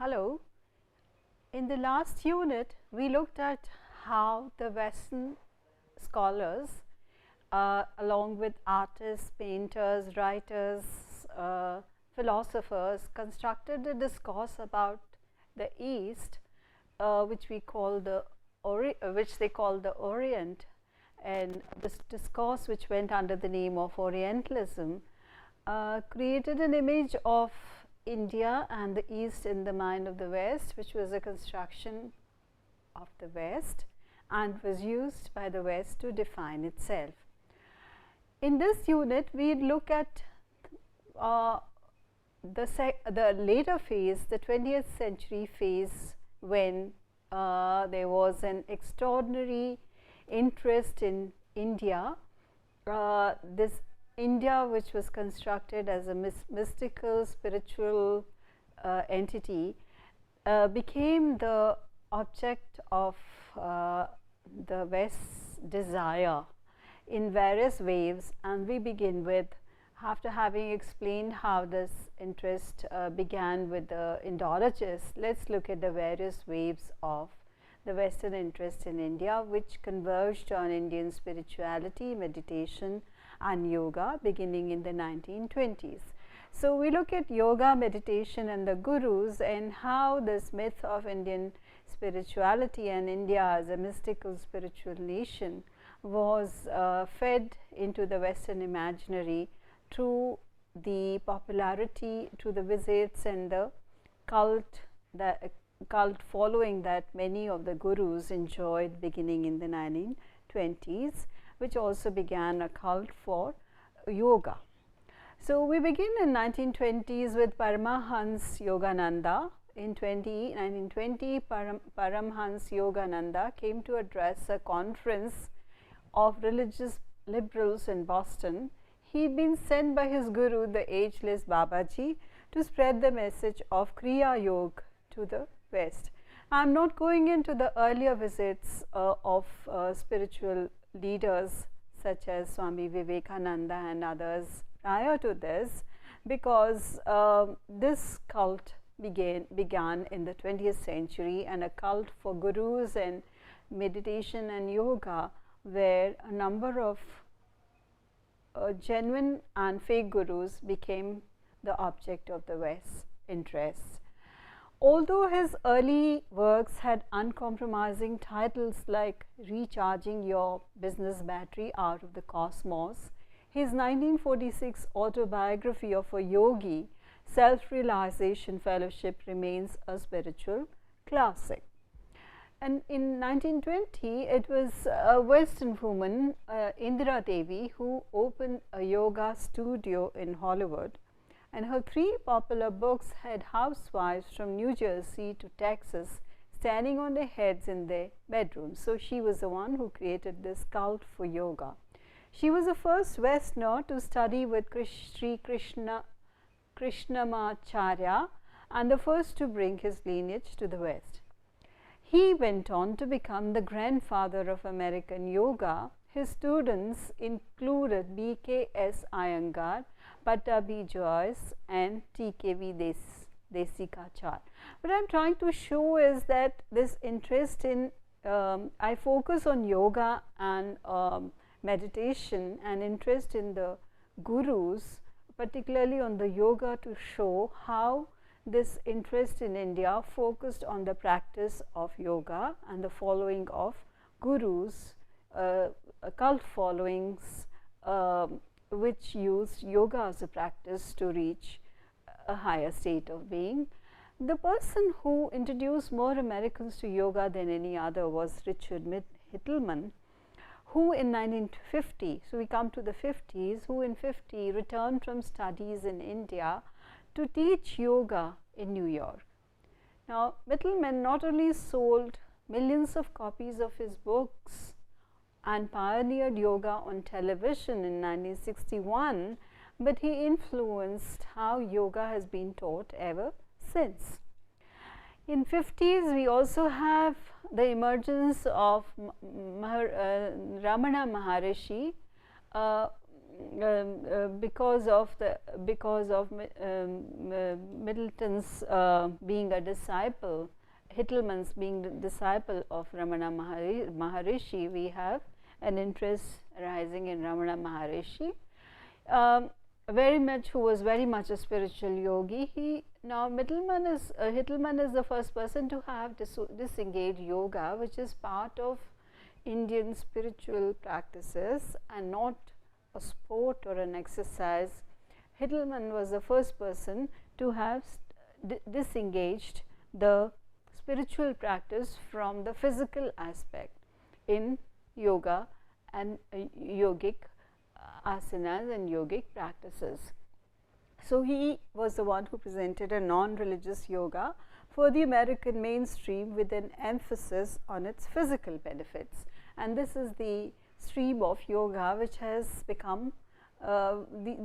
Hello. In the last unit, we looked at how the Western scholars, along with artists, painters, writers, philosophers, constructed a discourse about the East, which they call the Orient, and this discourse, which went under the name of Orientalism, created an image of India and the East in the mind of the West, which was a construction of the West and was used by the West to define itself. In this unit, we look at the later phase, the 20th century phase, when there was an extraordinary interest in India. This India, which was constructed as a mystical, spiritual entity, became the object of the West's desire in various waves. And we begin with, after having explained how this interest began with the Indologists, let's look at the various waves of the Western interest in India, which converged on Indian spirituality, meditation and yoga beginning in the 1920s. So, we look at yoga, meditation and the gurus, and how this myth of Indian spirituality and India as a mystical spiritual nation was fed into the Western imaginary through the popularity, through the visits and the cult following that many of the gurus enjoyed beginning in the 1920s, which also began a cult for yoga. So, we begin in 1920s with Paramahans Yogananda. In 1920, Paramhans Yogananda came to address a conference of religious liberals in Boston. He had been sent by his guru, the ageless Babaji, to spread the message of Kriya Yoga to the West. I am not going into the earlier visits of spiritual leaders such as Swami Vivekananda and others prior to this, because this cult began in the 20th century, and a cult for gurus and meditation and yoga, where a number of genuine and fake gurus became the object of the West's interests. Although his early works had uncompromising titles like Recharging Your Business Battery Out of the Cosmos, his 1946 autobiography of a yogi, Self-Realization Fellowship, remains a spiritual classic. And in 1920, it was a Western woman, Indira Devi, who opened a yoga studio in Hollywood. And her 3 popular books had housewives from New Jersey to Texas standing on their heads in their bedrooms. So, she was the one who created this cult for yoga. She was the first Westerner to study with Sri Krishnamacharya and the first to bring his lineage to the West. He went on to become the grandfather of American yoga. His students included B.K.S. Iyengar, Pattabhi Jois and T.K.V. Desikachar. What I am trying to show is that this interest in, I focus on yoga and meditation, and interest in the gurus, particularly on the yoga, to show how this interest in India focused on the practice of yoga and the following of gurus, cult followings, which use yoga as a practice to reach a higher state of being. The person who introduced more Americans to yoga than any other was Richard Hittelman, who in 1950, so we come to the 50s, who in 50 returned from studies in India to teach yoga in New York. Now, Mittelman not only sold millions of copies of his books and pioneered yoga on television in 1961, but he influenced how yoga has been taught ever since. In 50s, we also have the emergence of Ramana Maharishi, because of Middleton's being a disciple, Hittelman's being the disciple of Ramana Maharishi, we have an interest arising in Ramana Maharishi, who was very much a spiritual yogi. Hittelman is the first person to have disengaged yoga, which is part of Indian spiritual practices and not a sport or an exercise. Hittelman was the first person to have disengaged the spiritual practice from the physical aspect in yoga and yogic asanas and yogic practices. So, he was the one who presented a non-religious yoga for the American mainstream with an emphasis on its physical benefits. And this is the stream of yoga which has become,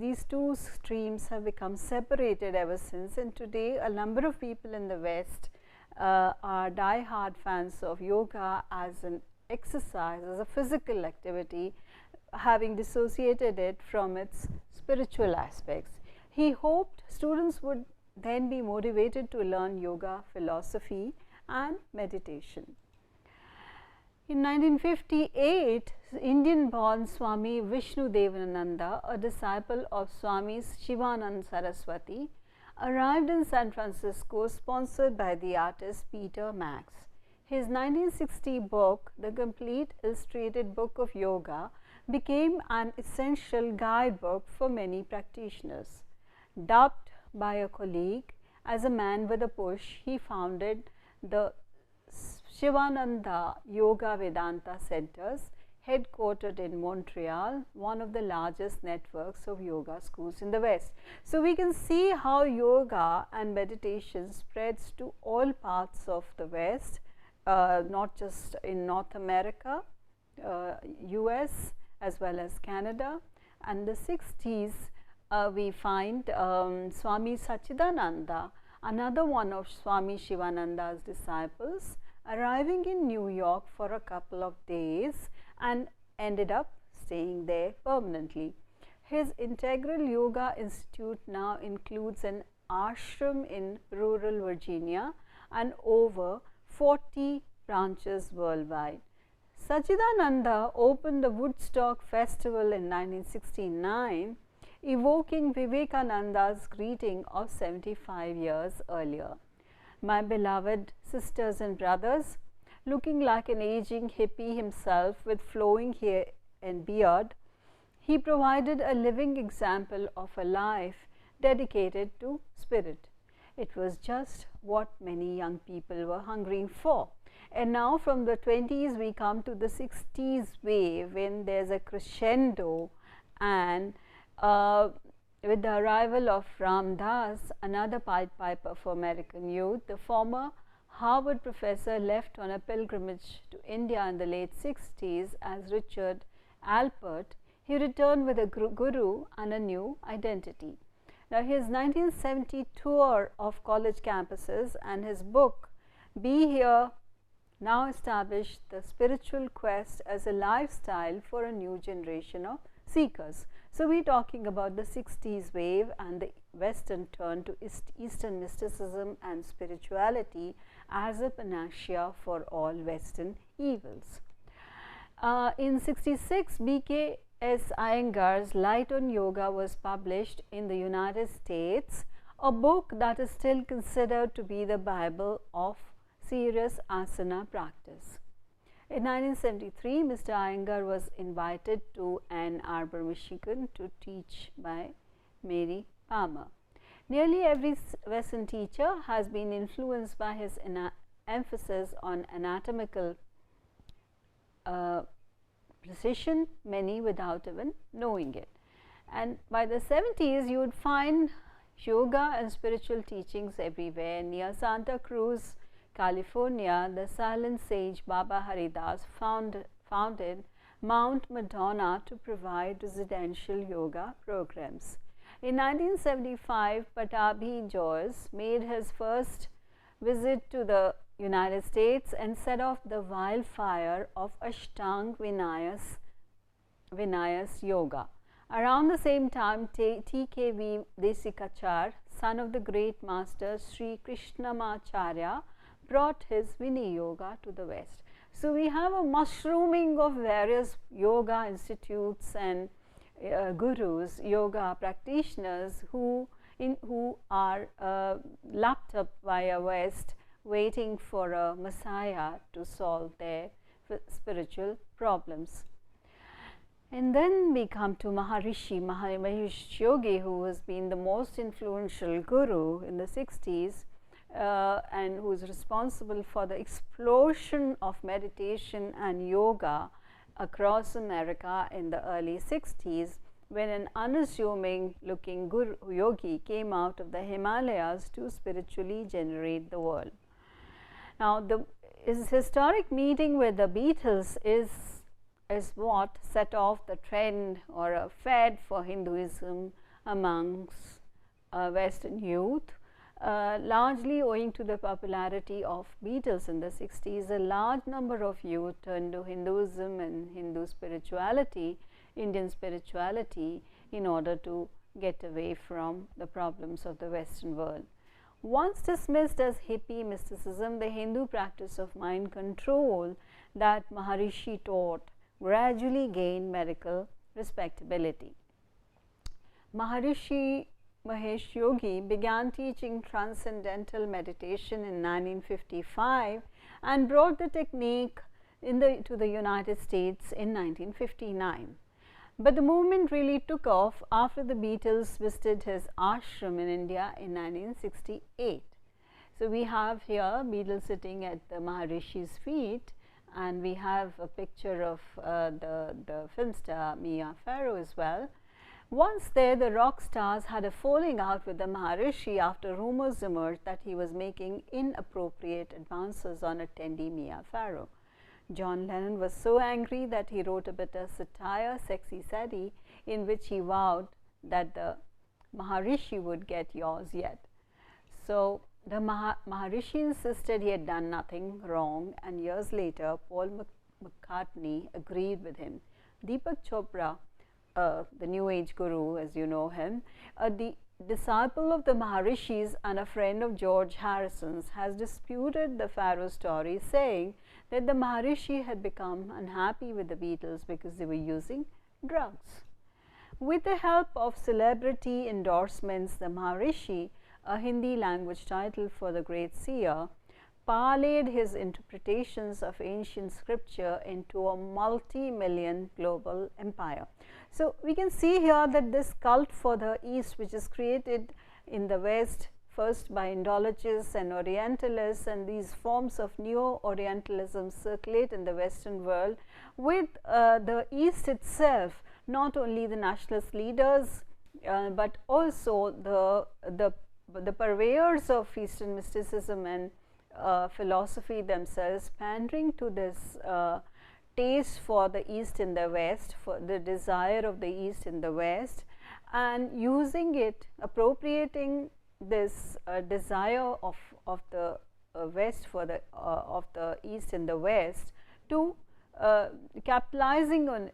these two streams have become separated ever since, and today a number of people in the West are die-hard fans of yoga as an exercise, as a physical activity, having dissociated it from its spiritual aspects. He hoped students would then be motivated to learn yoga philosophy and meditation. In 1958, Indian-born Swami Vishnu Devananda, a disciple of Swami Shivananda Saraswati, arrived in San Francisco sponsored by the artist Peter Max. His 1960 book, The Complete Illustrated Book of Yoga, became an essential guidebook for many practitioners. Dubbed by a colleague as a man with a push, he founded the Shivananda Yoga Vedanta Centers, headquartered in Montreal, one of the largest networks of yoga schools in the West. So, we can see how yoga and meditation spreads to all parts of the West, not just in North America, US as well as Canada. And the 60s, we find Swami Sachidananda, another one of Swami Shivananda's disciples, arriving in New York for a couple of days and ended up staying there permanently. His Integral Yoga Institute now includes an ashram in rural Virginia and over 40 branches worldwide. Sachidananda opened the Woodstock Festival in 1969, evoking Vivekananda's greeting of 75 years earlier. My beloved sisters and brothers, looking like an aging hippie himself with flowing hair and beard, he provided a living example of a life dedicated to spirit. It was just what many young people were hungering for. And now from the 20s we come to the 60s wave, when there is a crescendo, and with the arrival of Ram Das, another Pied Piper for American youth, the former Harvard professor left on a pilgrimage to India in the late 60s as Richard Alpert. He returned with a guru and a new identity. Now, his 1970 tour of college campuses and his book, Be Here, now established the spiritual quest as a lifestyle for a new generation of seekers. So, we are talking about the 60s wave and the Western turn to Eastern mysticism and spirituality as a panacea for all Western evils. In 66, B.K.S. Iyengar's Light on Yoga was published in the United States, a book that is still considered to be the Bible of serious asana practice. In 1973, Mr. Iyengar was invited to Ann Arbor, Michigan to teach by Mary Palmer. Nearly every Western teacher has been influenced by his emphasis on anatomical precision, many without even knowing it. And by the 70s, you would find yoga and spiritual teachings everywhere. Near Santa Cruz, California, the silent sage Baba Haridas founded Mount Madonna to provide residential yoga programs. In 1975, Pattabhi Jois made his first visit to the United States and set off the wildfire of Ashtang Vinayas Yoga. Around the same time, T.K.V. Desikachar, son of the great master Sri Krishnamacharya, brought his Vinay Yoga to the West. So, we have a mushrooming of various yoga institutes and gurus, yoga practitioners who are lapped up by a West, waiting for a Messiah to solve their spiritual problems. And then we come to Maharishi, Maharishi Yogi, who has been the most influential guru in the 60s and who is responsible for the explosion of meditation and yoga across America in the early 60s, when an unassuming looking guru yogi came out of the Himalayas to spiritually generate the world. Now, his historic meeting with the Beatles is what set off the trend or a fad for Hinduism amongst Western youth. Largely owing to the popularity of Beatles in the 60s, a large number of youth turned to Hinduism and Hindu spirituality, Indian spirituality, in order to get away from the problems of the Western world. Once dismissed as hippie mysticism, the Hindu practice of mind control that Maharishi taught gradually gained medical respectability. Maharishi Mahesh Yogi began teaching transcendental meditation in 1955 and brought the technique to the United States in 1959. But the movement really took off after the Beatles visited his ashram in India in 1968. So, we have here Beatles sitting at the Maharishi's feet, and we have a picture of the film star Mia Farrow as well. Once there, the rock stars had a falling out with the Maharishi after rumors emerged that he was making inappropriate advances on attendee Mia Farrow. John Lennon was so angry that he wrote a bitter satire, Sexy Sadie, in which he vowed that the Maharishi would get yours yet. So, the Maharishi insisted he had done nothing wrong, and years later Paul McCartney agreed with him. Deepak Chopra, the New Age guru, as you know him, the disciple of the Maharishis and a friend of George Harrison's, has disputed the Farrow story, saying that the Maharishi had become unhappy with the Beatles because they were using drugs. With the help of celebrity endorsements, the Maharishi, a Hindi language title for the great seer, parlayed his interpretations of ancient scripture into a multi-million global empire. So, we can see here that this cult for the East, which is created in the West first by Indologists and Orientalists, and these forms of neo-Orientalism circulate in the Western world, with the East itself, not only the nationalist leaders, but also the purveyors of Eastern mysticism and philosophy themselves, pandering to this taste for the East in the West, for the desire of the East in the West, and using it, appropriating this desire of the West for the of the East in the West, to capitalizing on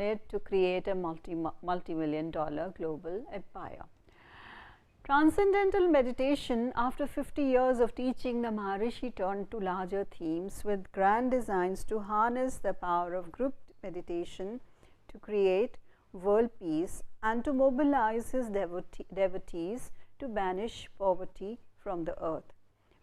it to create a multi-million dollar global empire. Transcendental meditation, after 50 years of teaching, the Maharishi turned to larger themes with grand designs to harness the power of group meditation to create world peace and to mobilize his devotees to banish poverty from the earth.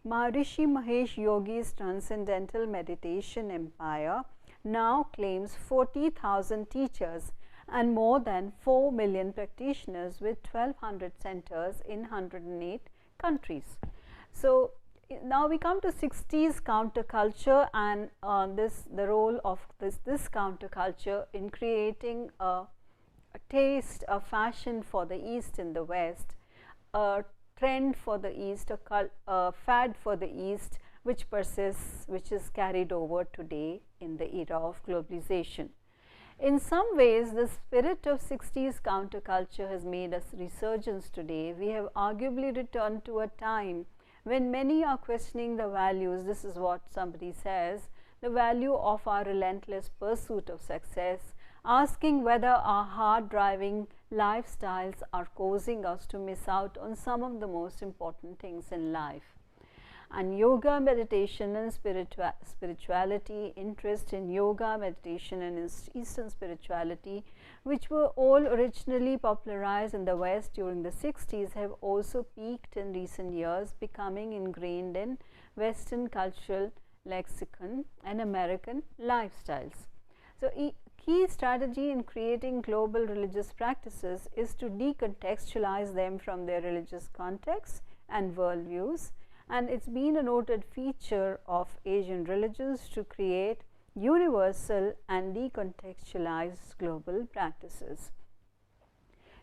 Maharishi Mahesh Yogi's transcendental meditation empire now claims 40,000 teachers and more than 4 million practitioners with 1200 centers in 108 countries. So, now we come to 60s counterculture and the role of this counterculture in creating a taste, a fashion for the East in the West, a trend for the East, a fad for the East, which persists, which is carried over today in the era of globalization. In some ways, the spirit of 60s counterculture has made a resurgence today. We have arguably returned to a time when many are questioning the values, this is what somebody says, the value of our relentless pursuit of success, asking whether our hard-driving lifestyles are causing us to miss out on some of the most important things in life. And yoga, meditation and spirituality, interest in yoga, meditation and Eastern spirituality, which were all originally popularized in the West during the 60s, have also peaked in recent years, becoming ingrained in Western cultural lexicon and American lifestyles. So, key strategy in creating global religious practices is to decontextualize them from their religious contexts and worldviews, and it's been a noted feature of Asian religions to create universal and decontextualized global practices.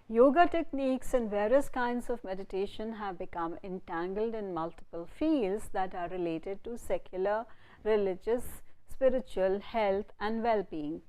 Yoga techniques and various kinds of meditation have become entangled in multiple fields that are related to secular, religious, spiritual, health and well-being.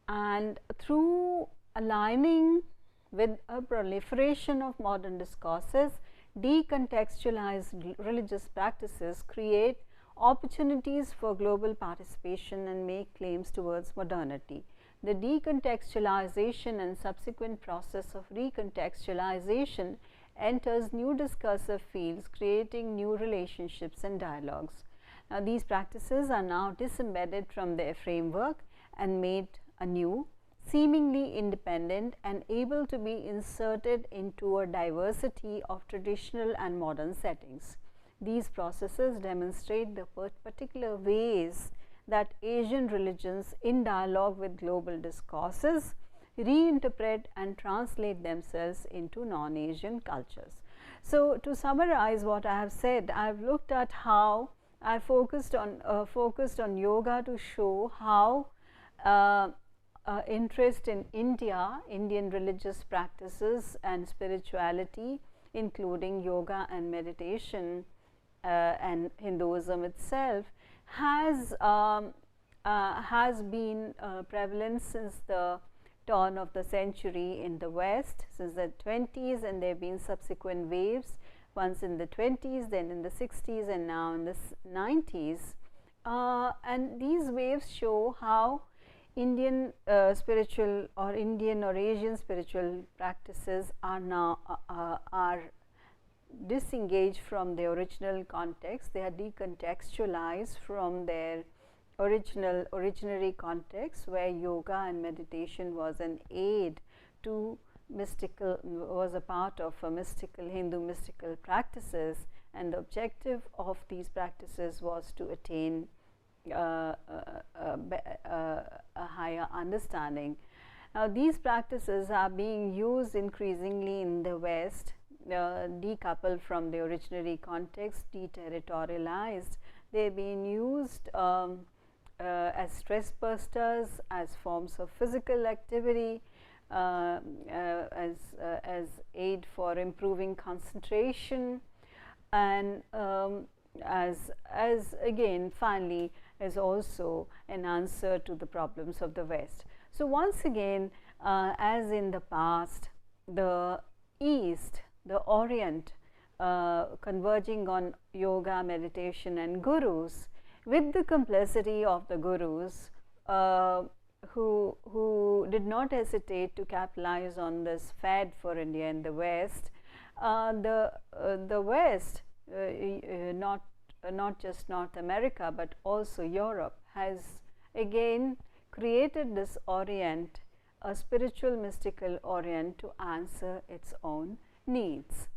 And through aligning with a proliferation of modern discourses, decontextualized religious practices create opportunities for global participation and make claims towards modernity. The decontextualization and subsequent process of recontextualization enters new discursive fields, creating new relationships and dialogues. Now, these practices are now disembedded from their framework and made anew, seemingly independent and able to be inserted into a diversity of traditional and modern settings. These processes demonstrate the particular ways that Asian religions, in dialogue with global discourses, reinterpret and translate themselves into non-Asian cultures. So, to summarize what I have said, I have looked at how I focused on yoga to show how interest in Indian religious practices and spirituality, including yoga and meditation and Hinduism itself, has been prevalent since the turn of the century in the West, since the 20s, and there have been subsequent waves, once in the 20s, then in the 60s and now in the 90s. And these waves show how Indian spiritual or Indian or Asian spiritual practices are now are disengaged from their original context. They are decontextualized from their originary context, where yoga and meditation was an aid to mystical, was a part of a mystical Hindu mystical practices, and the objective of these practices was to attain a higher understanding. Now, these practices are being used increasingly in the West, decoupled from the originary context, deterritorialized. They've been used as stress busters, as forms of physical activity, as aid for improving concentration, and as again finally as also an answer to the problems of the West. So, once again, as in the past, the East, the Orient, converging on yoga, meditation and gurus, with the complicity of the gurus who did not hesitate to capitalize on this fad for India and the West. The West, not just North America, but also Europe, has again created this Orient, a spiritual mystical Orient, to answer its own needs.